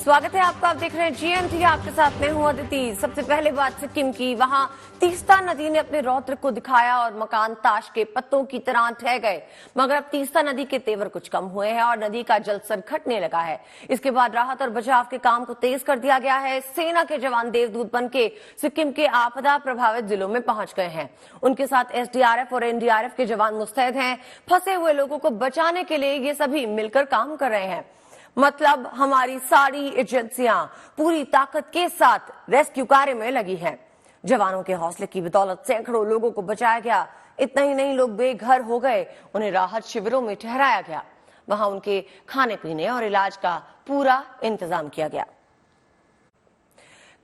स्वागत है आपका। आप देख रहे हैं GMT, आपके साथ मैं हूं अदिति। सबसे पहले बात सिक्किम की। वहां तीस्ता नदी ने अपने रौद्र को दिखाया और मकान ताश के पत्तों की तरह ढह गए। मगर अब तीस्ता नदी के तेवर कुछ कम हुए हैं और नदी का जलस्तर घटने लगा है। इसके बाद राहत और बचाव के काम को तेज कर दिया गया है। सेना के जवान देवदूत बन के सिक्किम के आपदा प्रभावित जिलों में पहुंच गए हैं। उनके साथ SDRF और NDRF के जवान मुस्तैद हैं। फंसे हुए लोगों को बचाने के लिए ये सभी मिलकर काम कर रहे हैं। मतलब हमारी सारी एजेंसियां पूरी ताकत के साथ रेस्क्यू कार्य में लगी हैं। जवानों के हौसले की बदौलत सैकड़ों लोगों को बचाया गया। इतना ही नहीं, लोग बेघर हो गए, उन्हें राहत शिविरों में ठहराया गया। वहां उनके खाने पीने और इलाज का पूरा इंतजाम किया गया।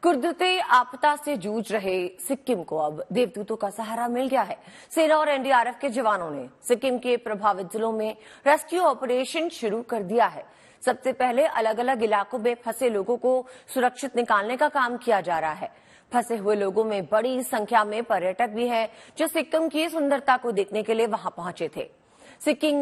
कुदरती आपदा से जूझ रहे सिक्किम को अब देवदूतों का सहारा मिल गया है। सेना और NDRF के जवानों ने सिक्किम के प्रभावित जिलों में रेस्क्यू ऑपरेशन शुरू कर दिया है। सबसे पहले अलग अलग इलाकों में फंसे लोगों को सुरक्षित निकालने का काम किया जा रहा है। फंसे हुए लोगों में बड़ी संख्या में पर्यटक भी हैं, जो सिक्किम की सुंदरता को देखने के लिए वहां पहुंचे थे। सिक्किम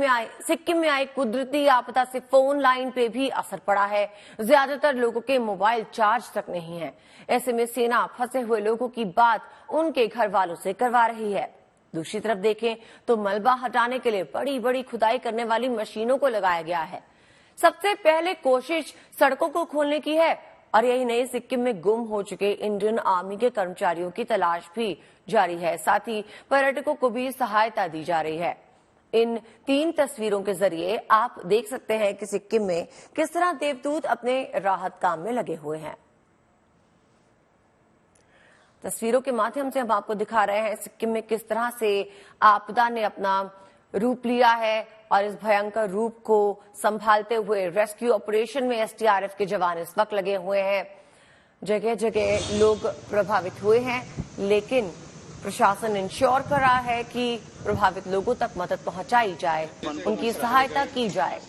में आई कुदरती आपदा से फोन लाइन पे भी असर पड़ा है। ज्यादातर लोगों के मोबाइल चार्ज तक नहीं है। ऐसे में सेना फंसे हुए लोगों की बात उनके घर वालों से करवा रही है। दूसरी तरफ देखें तो मलबा हटाने के लिए बड़ी बड़ी खुदाई करने वाली मशीनों को लगाया गया है। सबसे पहले कोशिश सड़कों को खोलने की है और यही नहीं, सिक्किम में गुम हो चुके इंडियन आर्मी के कर्मचारियों की तलाश भी जारी है। साथ ही पर्यटकों को भी सहायता दी जा रही है। इन 3 तस्वीरों के जरिए आप देख सकते हैं कि सिक्किम में किस तरह देवदूत अपने राहत काम में लगे हुए हैं। तस्वीरों के माध्यम से हम आपको दिखा रहे हैं सिक्किम में किस तरह से आपदा ने अपना रूप लिया है और इस भयंकर रूप को संभालते हुए रेस्क्यू ऑपरेशन में SDRF के जवान इस वक्त लगे हुए हैं। जगह जगह लोग प्रभावित हुए हैं, लेकिन प्रशासन इंश्योर कर रहा है कि प्रभावित लोगों तक मदद पहुंचाई जाए, उनकी सहायता की जाए।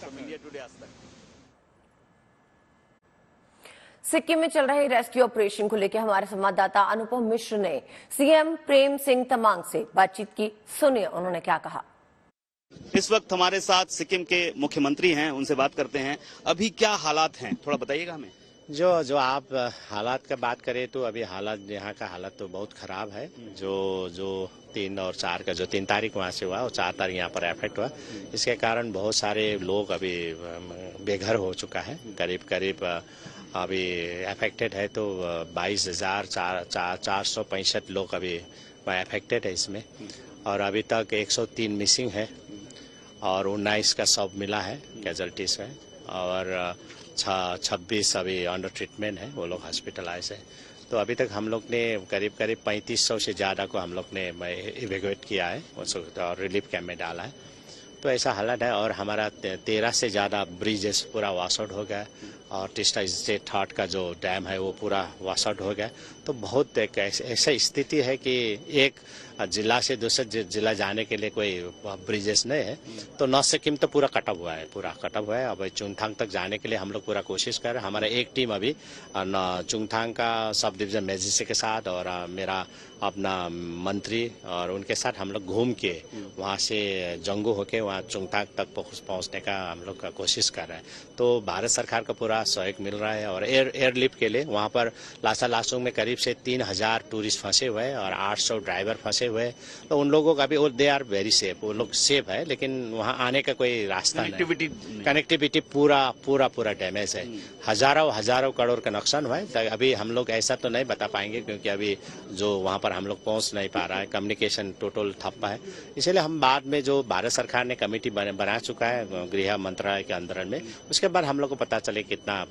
सिक्किम में चल रहे रेस्क्यू ऑपरेशन को लेकर हमारे संवाददाता अनुपम मिश्र ने CM प्रेम सिंह तमांग से बातचीत की। सुनिए उन्होंने क्या कहा। इस वक्त हमारे साथ सिक्किम के मुख्यमंत्री हैं, उनसे बात करते हैं। अभी क्या हालात हैं, थोड़ा बताइएगा हमें। जो आप हालात का बात करें तो अभी हालात, यहाँ का हालत तो बहुत खराब है। जो 3 और 4 का, जो 3 तारीख वहाँ से हुआ और 4 तारीख यहाँ पर अफेक्ट हुआ, इसके कारण बहुत सारे लोग अभी बेघर हो चुका है। करीब अभी अफेक्टेड है तो 22,465 लोग अभी अफेक्टेड है इसमें। और अभी तक 103 मिसिंग है और 19 का शव मिला है कैजुअलिटीज में, और 26 अभी अंडर ट्रीटमेंट है, वो लोग हॉस्पिटलाइज है। तो अभी तक हम लोग ने करीब 3500 से ज़्यादा को हम लोग ने इवेक्यूएट किया है और रिलीफ कैंप में डाला है। तो ऐसा हालत है। और हमारा 13 से ज़्यादा ब्रिजेस पूरा वॉश आउट हो गया और तीस्ता स्टेट थाट का जो डैम है वो पूरा वॉश आउट हो गया। तो बहुत एक ऐसा स्थिति है कि एक जिला से दूसरे जिला जाने के लिए कोई ब्रिजेस नहीं है। तो नॉर्थ सिक्किम तो पूरा कटअप हुआ है। अब चुंगथांग तक जाने के लिए हम लोग पूरा कोशिश कर रहे हैं। हमारा एक टीम अभी चुंगथांग का सब डिवीजन मैजिस्ट्रेट के साथ और मेरा अपना मंत्री और उनके साथ हम लोग घूम के वहाँ से जंगू होके वहाँ चुंगथांग तक पहुँचने का हम लोग का कोशिश कर रहे हैं। तो भारत सरकार का पूरा सहयोग मिल रहा है। और एयरलिफ्ट के लिए वहाँ पर लासा लासुंग में करीब से 3000 टूरिस्ट फंसे हुए हैं और 800 ड्राइवर फंसे हुए हैं। तो उन लोगों का भी, दे आर वेरी सेफ, वो लोग सेफ है, लेकिन वहाँ आने का कोई रास्ता नहीं। कनेक्टिविटी पूरा डैमेज है। हजारों करोड़ का नुकसान हुआ है। अभी हम लोग ऐसा तो नहीं बता पाएंगे क्योंकि अभी जो वहाँ पर हम लोग पहुँच नहीं पा रहा है, कम्युनिकेशन टोटल ठप्पा है। इसलिए हम बाद में जो भारत सरकार ने कमेटी बना चुका है गृह मंत्रालय के अंदर में, उसके बाद हम लोग को पता चले कितना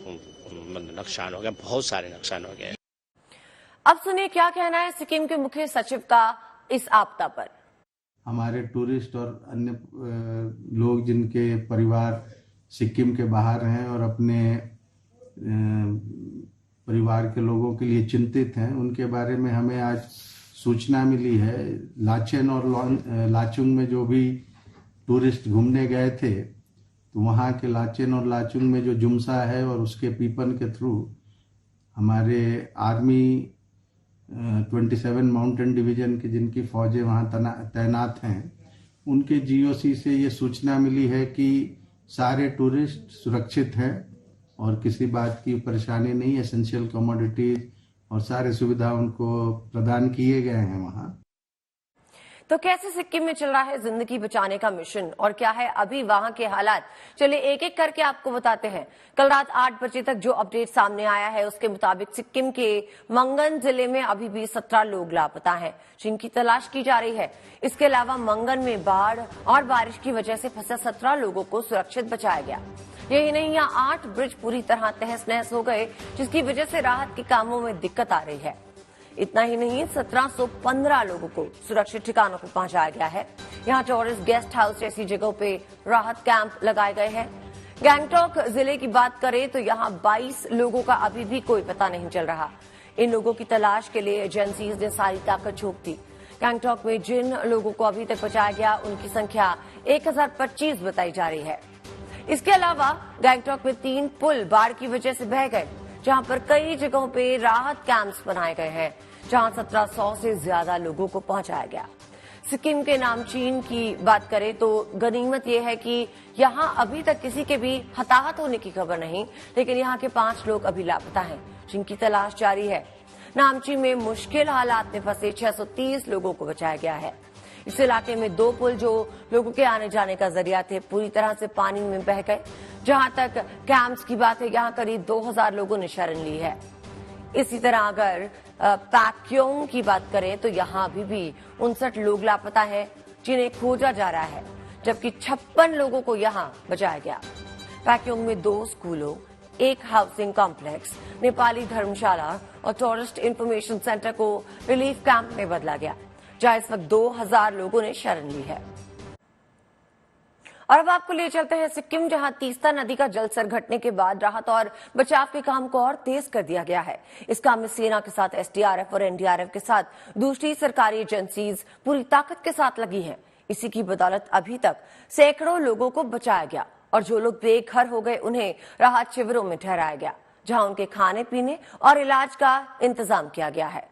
नुकसान हो गया। बहुत सारे नुकसान हो गए। अब सुनिए क्या कहना है सिक्किम के मुख्य सचिव का इस आपदा पर। हमारे टूरिस्ट और अन्य लोग जिनके परिवार सिक्किम के बाहर हैं और अपने परिवार के लोगों के लिए चिंतित हैं, उनके बारे में हमें आज सूचना मिली है। लाचेन और लाचुंग में जो भी टूरिस्ट घूमने गए थे, तो वहाँ के लाचेन और लाचुंग में जो जुमसा है और उसके पीपन के थ्रू हमारे आर्मी 27 माउंटेन डिवीजन की जिनकी फौजें वहाँ तैनात हैं, उनके GOC से ये सूचना मिली है कि सारे टूरिस्ट सुरक्षित हैं और किसी बात की परेशानी नहीं। एसेंशियल कमोडिटीज और सारे सुविधा उनको प्रदान किए गए हैं वहाँ। तो कैसे सिक्किम में चल रहा है जिंदगी बचाने का मिशन और क्या है अभी वहां के हालात, चलिए एक एक करके आपको बताते हैं। कल रात 8 बजे तक जो अपडेट सामने आया है उसके मुताबिक सिक्किम के मंगन जिले में अभी भी 17 लोग लापता हैं जिनकी तलाश की जा रही है। इसके अलावा मंगन में बाढ़ और बारिश की वजह से फंसे 17 लोगों को सुरक्षित बचाया गया। यही नहीं, यहाँ 8 ब्रिज पूरी तरह तहस नहस हो गए जिसकी वजह से राहत के कामों में दिक्कत आ रही है। इतना ही नहीं, 1715 लोगों को सुरक्षित ठिकानों पर पहुंचाया गया है। यहाँ टूरिस्ट गेस्ट हाउस जैसी जगहों पे राहत कैंप लगाए गए हैं। गैंगटॉक जिले की बात करें तो यहाँ 22 लोगों का अभी भी कोई पता नहीं चल रहा। इन लोगों की तलाश के लिए एजेंसीज ने सारी ताकत झोंक दी। गैंगटॉक में जिन लोगों को अभी तक बचाया गया उनकी संख्या 1025 बताई जा रही है। इसके अलावा गैंगटॉक में 3 पुल बाढ़ की वजह से बह गए, जहां पर कई जगहों पे राहत कैंप्स बनाए गए हैं जहां 1700 से ज्यादा लोगों को पहुंचाया गया। सिक्किम के नामचीन की बात करें तो गनीमत यह है कि यहां अभी तक किसी के भी हताहत होने की खबर नहीं, लेकिन यहां के 5 लोग अभी लापता हैं जिनकी तलाश जारी है। नामची में मुश्किल हालात में फंसे 630 लोगों को बचाया गया है। इस इलाके में 2 पुल जो लोगों के आने जाने का जरिया थे पूरी तरह से पानी में बह गए। जहां तक कैंप्स की बात है, यहां करीब 2000 लोगों ने शरण ली है। इसी तरह अगर पैक्योंग की बात करें तो यहां अभी भी 59 लोग लापता हैं जिन्हें खोजा जा रहा है, जबकि 56 लोगों को यहां बचाया गया। पैक्योंग में 2 स्कूलों, 1 हाउसिंग कॉम्प्लेक्स, नेपाली धर्मशाला और टूरिस्ट इंफॉर्मेशन सेंटर को रिलीफ कैंप में बदला गया, जहां इस वक्त 2000 लोगों ने शरण ली है। और अब आपको ले चलते हैं सिक्किम, जहां तीस्ता नदी का जलस्तर घटने के बाद राहत और बचाव के काम को और तेज कर दिया गया है। इस काम में सेना के साथ एसडीआरएफ और एनडीआरएफ के साथ दूसरी सरकारी एजेंसीज पूरी ताकत के साथ लगी हैं। इसी की बदौलत अभी तक सैकड़ों लोगों को बचाया गया और जो लोग बेघर हो गए उन्हें राहत शिविरों में ठहराया गया, जहां उनके खाने पीने और इलाज का इंतजाम किया गया है।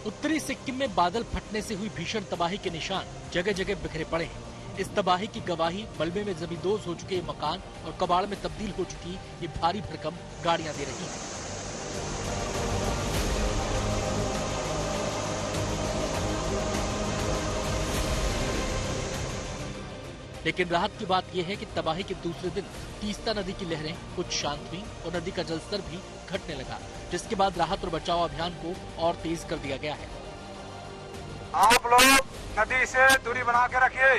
उत्तरी सिक्किम में बादल फटने से हुई भीषण तबाही के निशान जगह जगह बिखरे पड़े हैं। इस तबाही की गवाही मलबे में जमींदोज हो चुके मकान और कबाड़ में तब्दील हो चुकी ये भारी भरकम गाड़ियां दे रही हैं। लेकिन राहत की बात यह है कि तबाही के दूसरे दिन तीस्ता नदी की लहरें कुछ शांत हुई और नदी का जलस्तर भी घटने लगा, जिसके बाद राहत और बचाव अभियान को और तेज कर दिया गया है। आप लोग नदी से दूरी बना के रखिए।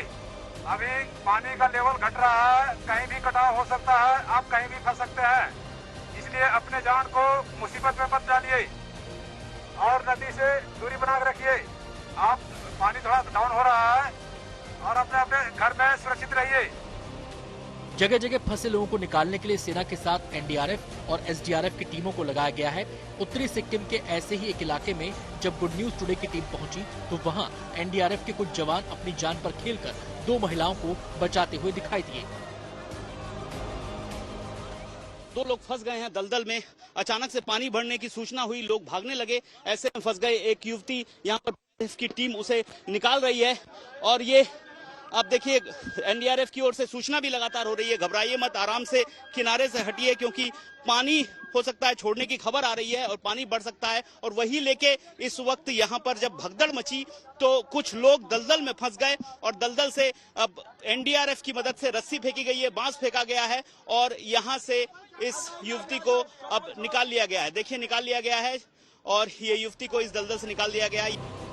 अभी पानी का लेवल घट रहा है, कहीं भी कटाव हो सकता है, आप कहीं भी फंस सकते हैं, इसलिए अपने जान को मुसीबत में मत डालिए और नदी से दूरी बना के रखिए। आप पानी थोड़ा डाउन हो रहा है और अपने अपने घर में सुरक्षित रहिए। जगह जगह फंसे लोगों को निकालने के लिए सेना के साथ एनडीआरएफ और एसडीआरएफ की टीमों को लगाया गया है। उत्तरी सिक्किम के ऐसे ही एक इलाके में जब गुड न्यूज टुडे की टीम पहुंची तो वहां एनडीआरएफ के कुछ जवान अपनी जान पर खेलकर 2 महिलाओं को बचाते हुए दिखाई दिए। 2 लोग फंस गए हैं दलदल में। अचानक से पानी बढ़ने की सूचना हुई, लोग भागने लगे, ऐसे में फंस गए। एक युवती यहाँ पर की टीम उसे निकाल रही है और ये आप देखिए एनडीआरएफ की ओर से सूचना भी लगातार हो रही है, घबराइए मत, आराम से किनारे से हटिए क्योंकि पानी हो सकता है छोड़ने की खबर आ रही है और पानी बढ़ सकता है। और वही लेके इस वक्त यहाँ पर जब भगदड़ मची तो कुछ लोग दलदल में फंस गए और दलदल से अब एनडीआरएफ की मदद से रस्सी फेंकी गई है, बांस फेंका गया है और यहाँ से इस युवती को अब निकाल लिया गया है। देखिए निकाल लिया गया है और ये युवती को इस दलदल से निकाल दिया गया है।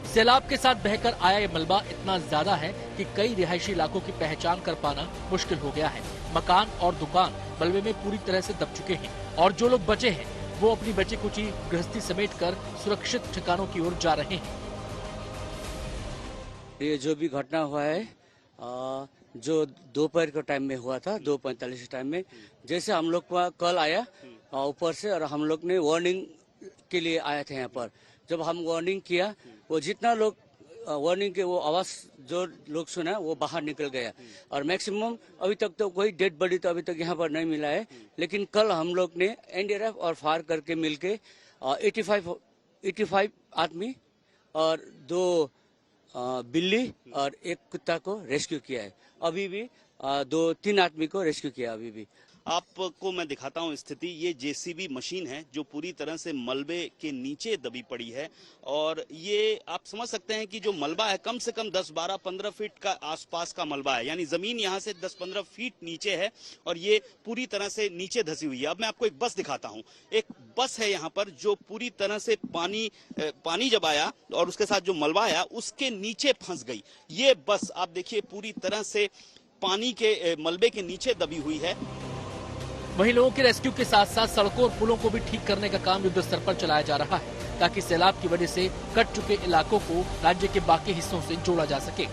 सैलाब के साथ बहकर आया ये मलबा इतना ज्यादा है कि कई रिहायशी इलाकों की पहचान कर पाना मुश्किल हो गया है। मकान और दुकान मलबे में पूरी तरह से दब चुके हैं और जो लोग बचे हैं वो अपनी बची कुची गृहस्थी समेटकर सुरक्षित ठिकानों की ओर जा रहे हैं। ये जो भी घटना हुआ है जो दोपहर के टाइम में हुआ था, 2:45 टाइम में, जैसे हम लोग का कल आया ऊपर से और हम लोग ने वार्निंग के लिए आए थे यहाँ पर। जब हम वार्निंग किया वो जितना लोग वार्निंग के वो आवाज जो लोग सुना वो बाहर निकल गया। और मैक्सिमम अभी तक तो कोई डेड बॉडी तो अभी तक यहाँ पर नहीं मिला है, लेकिन कल हम लोग ने एनडीआरएफ और फायर करके मिलके 85 आदमी और 2 बिल्ली और 1 कुत्ता को रेस्क्यू किया है। अभी भी 2-3 आदमी को रेस्क्यू किया अभी भी। आपको मैं दिखाता हूं स्थिति। ये जेसीबी मशीन है जो पूरी तरह से मलबे के नीचे दबी पड़ी है और ये आप समझ सकते हैं कि जो मलबा है कम से कम 10-12-15 फीट का आसपास का मलबा है, यानी जमीन यहां से 10-15 फीट नीचे है और ये पूरी तरह से नीचे धसी हुई है। अब मैं आपको एक बस दिखाता हूं। एक बस है यहाँ पर जो पूरी तरह से पानी जब आया और उसके साथ जो मलबा आया उसके नीचे फंस गई। ये बस आप देखिए पूरी तरह से पानी के मलबे के नीचे दबी हुई है। वहीं लोगों के रेस्क्यू के साथ साथ सड़कों और पुलों को भी ठीक करने का काम युद्ध स्तर पर चलाया जा रहा है ताकि सैलाब की वजह से कट चुके इलाकों को राज्य के बाकी हिस्सों से जोड़ा जा सके।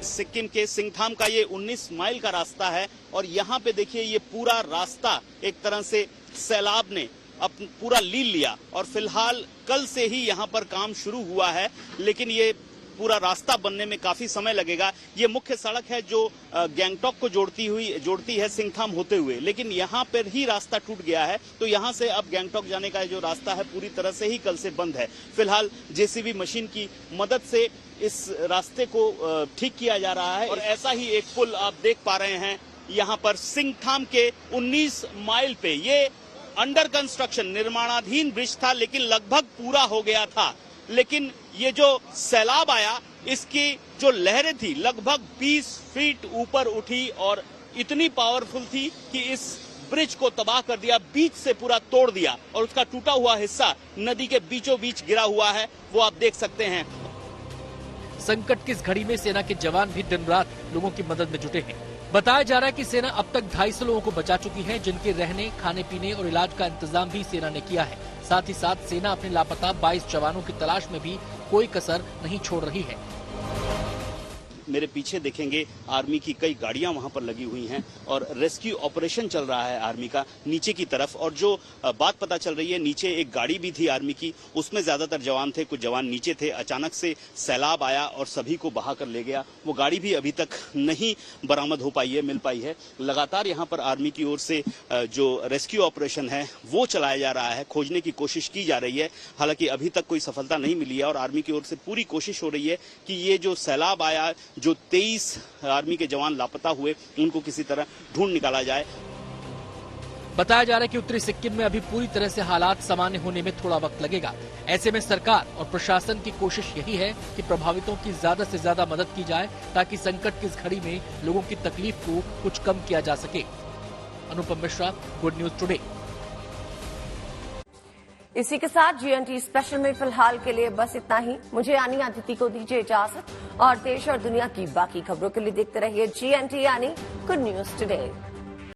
सिक्किम के सिंगथाम का ये 19 माइल का रास्ता है और यहाँ पे देखिए ये पूरा रास्ता एक तरह से सैलाब ने पूरा लील लिया और फिलहाल कल से ही यहाँ पर काम शुरू हुआ है, लेकिन ये पूरा रास्ता बनने में काफी समय लगेगा। ये मुख्य सड़क है जो गैंगटॉक को जोड़ती है सिंगथाम होते हुए, लेकिन यहाँ पर ही रास्ता टूट गया है तो यहाँ से अब गैंगटॉक जाने का जो रास्ता है पूरी तरह से ही कल से बंद है। फिलहाल जेसीबी मशीन की मदद से इस रास्ते को ठीक किया जा रहा है और ऐसा ही एक पुल आप देख पा रहे हैं यहाँ पर सिंगथाम के 19 माइल पे। ये अंडर कंस्ट्रक्शन निर्माणाधीन ब्रिज था लेकिन लगभग पूरा हो गया था, लेकिन ये जो सैलाब आया इसकी जो लहरें थी लगभग 20 फीट ऊपर उठी और इतनी पावरफुल थी कि इस ब्रिज को तबाह कर दिया, बीच से पूरा तोड़ दिया और उसका टूटा हुआ हिस्सा नदी के बीचों बीच गिरा हुआ है, वो आप देख सकते हैं। संकट की इस घड़ी में सेना के जवान भी दिन रात लोगों की मदद में जुटे हैं। बताया जा रहा है कि सेना अब तक 250 लोगों को बचा चुकी है, जिनके रहने, खाने पीने और इलाज का इंतजाम भी सेना ने किया है। साथ ही साथ सेना अपने लापता 22 जवानों की तलाश में भी कोई कसर नहीं छोड़ रही है। मेरे पीछे देखेंगे आर्मी की कई गाड़ियां वहां पर लगी हुई हैं और रेस्क्यू ऑपरेशन चल रहा है आर्मी का नीचे की तरफ। और जो बात पता चल रही है, नीचे एक गाड़ी भी थी आर्मी की, उसमें ज्यादातर जवान थे, कुछ जवान नीचे थे। अचानक से सैलाब आया और सभी को बहा कर ले गया। वो गाड़ी भी अभी तक नहीं बरामद हो पाई है, मिल पाई है। लगातार यहाँ पर आर्मी की ओर से जो रेस्क्यू ऑपरेशन है वो चलाया जा रहा है, खोजने की कोशिश की जा रही है। हालांकि अभी तक कोई सफलता नहीं मिली है और आर्मी की ओर से पूरी कोशिश हो रही है कि ये जो सैलाब आया, जो 23 आर्मी के जवान लापता हुए, उनको किसी तरह ढूंढ निकाला जाए। बताया जा रहा है कि उत्तरी सिक्किम में अभी पूरी तरह से हालात सामान्य होने में थोड़ा वक्त लगेगा। ऐसे में सरकार और प्रशासन की कोशिश यही है कि प्रभावितों की ज्यादा से ज्यादा मदद की जाए ताकि संकट की इस घड़ी में लोगों की तकलीफ को कुछ कम किया जा सके। Anupam Mishra, good news today. इसी के साथ जीएनटी स्पेशल में फिलहाल के लिए बस इतना ही। मुझे यानी अदिति को दीजिए इजाजत और देश और दुनिया की बाकी खबरों के लिए देखते रहिए जीएनटी यानी गुड न्यूज टुडे।